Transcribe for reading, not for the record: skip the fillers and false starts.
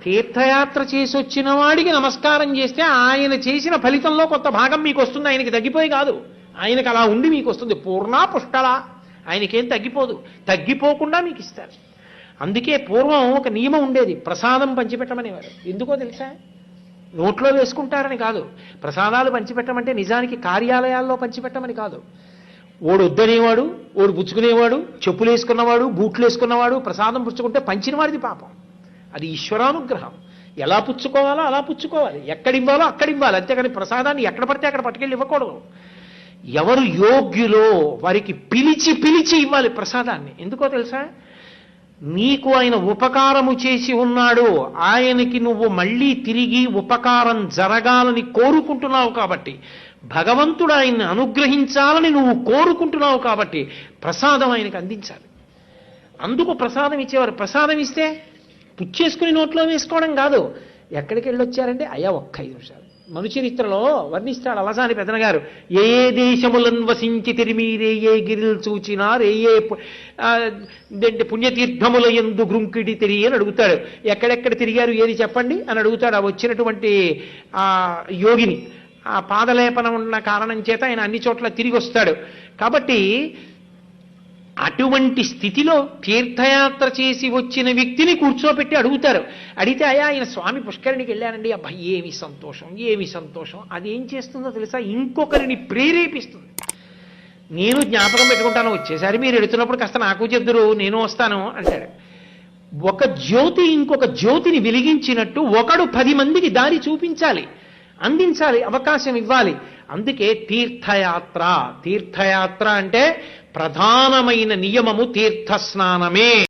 తీర్థయాత్ర చేసి వచ్చిన వాడికి నమస్కారం చేస్తే ఆయన చేసిన ఫలితంలో కొంత భాగం మీకు వస్తుంది, ఆయనకి తగ్గిపోయి కాదు, ఆయనకి అలా ఉండి మీకు వస్తుంది. పూర్ణా పుష్కళ, ఆయనకేం తగ్గిపోదు, తగ్గిపోకుండా మీకు ఇస్తారు. అందుకే పూర్వం ఒక నియమం ఉండేది, ప్రసాదం పంచిపెట్టమనేవారు. ఎందుకో తెలుసా? నోట్లో వేసుకుంటారని కాదు. ప్రసాదాలు పంచిపెట్టమంటే నిజానికి కార్యాలయాల్లో పంచిపెట్టమని కాదు. ఓడు వద్దనేవాడు, ఓడు పుచ్చుకునేవాడు, చెప్పులు వేసుకున్నవాడు, బూట్లు వేసుకున్నవాడు ప్రసాదం పుచ్చుకుంటే పంచిన వాడిది పాపం. అది ఈశ్వరానుగ్రహం. ఎలా పుచ్చుకోవాలో అలా పుచ్చుకోవాలి, ఎక్కడివ్వాలో అక్కడివ్వాలి, అంతేకాని ప్రసాదాన్ని ఎక్కడ పడితే అక్కడ పట్టుకెళ్ళి ఇవ్వకూడదు. ఎవరు యోగ్యులో వారికి పిలిచి పిలిచి ఇవ్వాలి ప్రసాదాన్ని. ఎందుకో తెలుసా? నీకు ఆయన ఉపకారము చేసి ఉన్నాడు, ఆయనకి నువ్వు మళ్ళీ తిరిగి ఉపకారం జరగాలని కోరుకుంటున్నావు కాబట్టి, భగవంతుడు ఆయన్ని అనుగ్రహించాలని నువ్వు కోరుకుంటున్నావు కాబట్టి ప్రసాదం ఆయనకు అందించాలి. అందుకు ప్రసాదం ఇచ్చేవారు. ప్రసాదం ఇస్తే పుచ్చేసుకుని నోట్లో వేసుకోవడం కాదు. ఎక్కడికి వెళ్ళొచ్చారంటే అయ్యా ఒక్క 5 నిమిషాలు. మనుచరిత్రలో వర్ణిస్తాడు అలసాని పెదనగారు. ఏ ఏ దేశములను వసించి తిరిమీరే ఏ గిరిలు చూచినారు, ఏ ఏ పుణ్యతీర్థముల ఎందు గ్రుంకిడి తిరిగి అని అడుగుతాడు. ఎక్కడెక్కడ తిరిగారు ఏది చెప్పండి అని అడుగుతాడు ఆ వచ్చినటువంటి ఆ యోగిని. ఆ పాదలేపనం ఉన్న కారణం చేత ఆయన అన్ని చోట్ల తిరిగి వస్తాడు. కాబట్టి అటువంటి స్థితిలో తీర్థయాత్ర చేసి వచ్చిన వ్యక్తిని కూర్చోపెట్టి అడుగుతారు. అడిగితే అయ్యా ఆయన స్వామి పుష్కరిణికి వెళ్ళానండి, అబ్బాయి ఏమి సంతోషం, ఏమి సంతోషం. అదేం చేస్తుందో తెలుసా? ఇంకొకరిని ప్రేరేపిస్తుంది. నేను జ్ఞాపకం పెట్టుకుంటాను, వచ్చేసారి మీరు ఎడుతున్నప్పుడు కాస్త నాకు చెప్దురు, నేను వస్తాను అంటాడు. ఒక జ్యోతి ఇంకొక జ్యోతిని వెలిగించినట్టు ఒకడు 10 మందికి దారి చూపించాలి, అందించాలి, అవకాశం ఇవ్వాలి. అందుకే తీర్థయాత్ర. తీర్థయాత్ర అంటే ప్రధానమైన నియమము తీర్థస్నానమే.